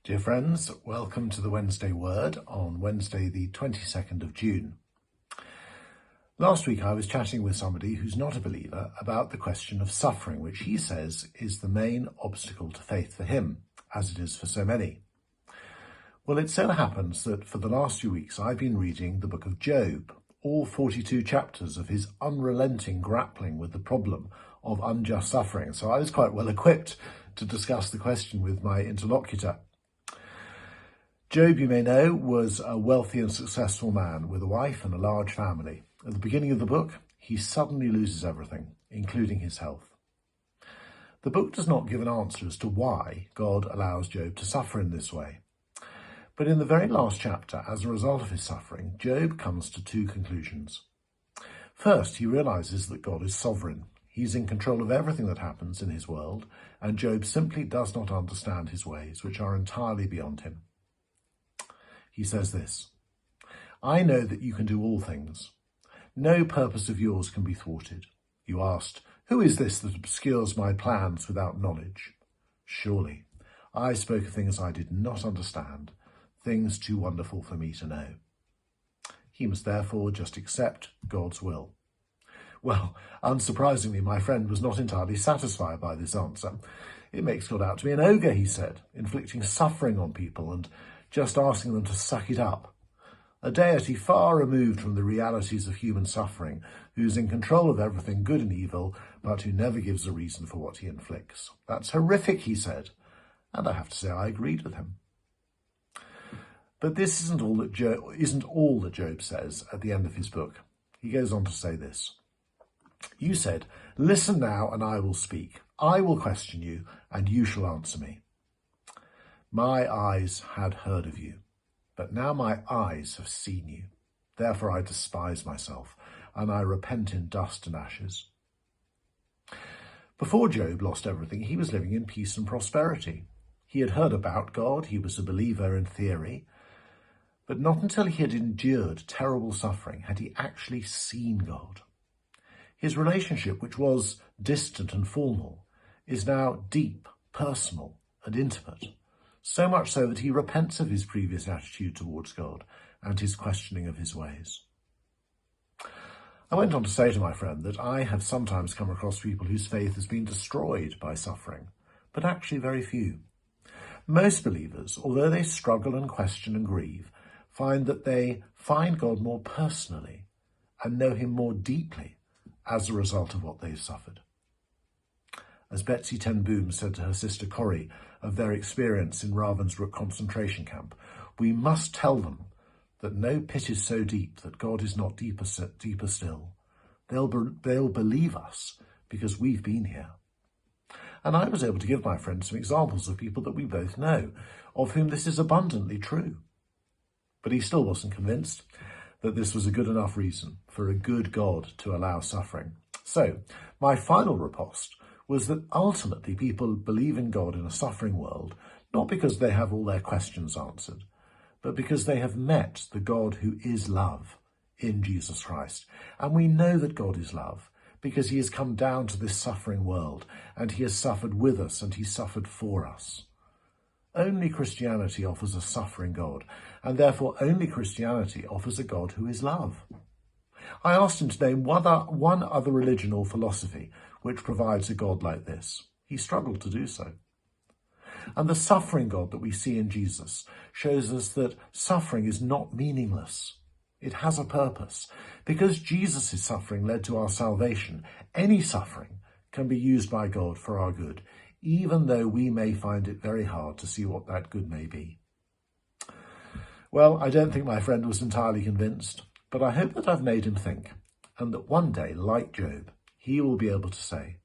Dear friends, welcome to the Wednesday Word on Wednesday the 22nd of June. Last week I was chatting with somebody who's not a believer about the question of suffering, which he says is the main obstacle to faith for him, as it is for so many. Well, it so happens that for the last few weeks I've been reading the book of Job, all 42 chapters of his unrelenting grappling with the problem of unjust suffering. So I was quite well equipped to discuss the question with my interlocutor. Job, you may know, was a wealthy and successful man with a wife and a large family. At the beginning of the book, he suddenly loses everything, including his health. The book does not give an answer as to why God allows Job to suffer in this way. But in the very last chapter, as a result of his suffering, Job comes to two conclusions. First, he realizes that God is sovereign. He's in control of everything that happens in his world, and Job simply does not understand his ways, which are entirely beyond him. He says this, "I know that you can do all things. No purpose of yours can be thwarted. You asked, who is this that obscures my plans without knowledge? Surely, I spoke of things I did not understand, things too wonderful for me to know." He must therefore just accept God's will. Well, unsurprisingly, my friend was not entirely satisfied by this answer. It makes God out to be an ogre, he said, inflicting suffering on people and just asking them to suck it up. A deity far removed from the realities of human suffering, who's in control of everything good and evil, but who never gives a reason for what he inflicts. That's horrific, he said, and I have to say I agreed with him. But this isn't all that Job says at the end of his book. He goes on to say this. You said, "Listen now and I will speak. I will question you and you shall answer me. My eyes had heard of you, but now my eyes have seen you. Therefore I despise myself, and I repent in dust and ashes." Before Job lost everything, he was living in peace and prosperity. He had heard about God, he was a believer in theory, but not until he had endured terrible suffering had he actually seen God. His relationship, which was distant and formal, is now deep, personal, and intimate. So much so that he repents of his previous attitude towards God and his questioning of his ways. I went on to say to my friend that I have sometimes come across people whose faith has been destroyed by suffering, but actually very few. Most believers, although they struggle and question and grieve, find that they find God more personally and know him more deeply as a result of what they've suffered. As Betsy ten Boom said to her sister Corrie of their experience in Ravensbrück concentration camp, we must tell them that no pit is so deep that God is not deeper still. They'll believe us because we've been here. And I was able to give my friend some examples of people that we both know, of whom this is abundantly true. But he still wasn't convinced that this was a good enough reason for a good God to allow suffering. So my final riposte was that ultimately people believe in God in a suffering world, not because they have all their questions answered, but because they have met the God who is love in Jesus Christ. And we know that God is love because he has come down to this suffering world and he has suffered with us and he suffered for us. Only Christianity offers a suffering God, and therefore only Christianity offers a God who is love. I asked him to name one other religion or philosophy which provides a God like this. He struggled to do so. And the suffering God that we see in Jesus shows us that suffering is not meaningless. It has a purpose. Because Jesus' suffering led to our salvation, any suffering can be used by God for our good, even though we may find it very hard to see what that good may be. Well, I don't think my friend was entirely convinced, but I hope that I've made him think, and that one day, like Job, he will be able to say,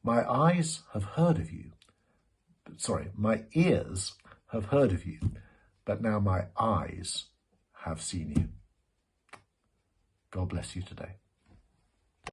my ears have heard of you, but now my eyes have seen you. God bless you today.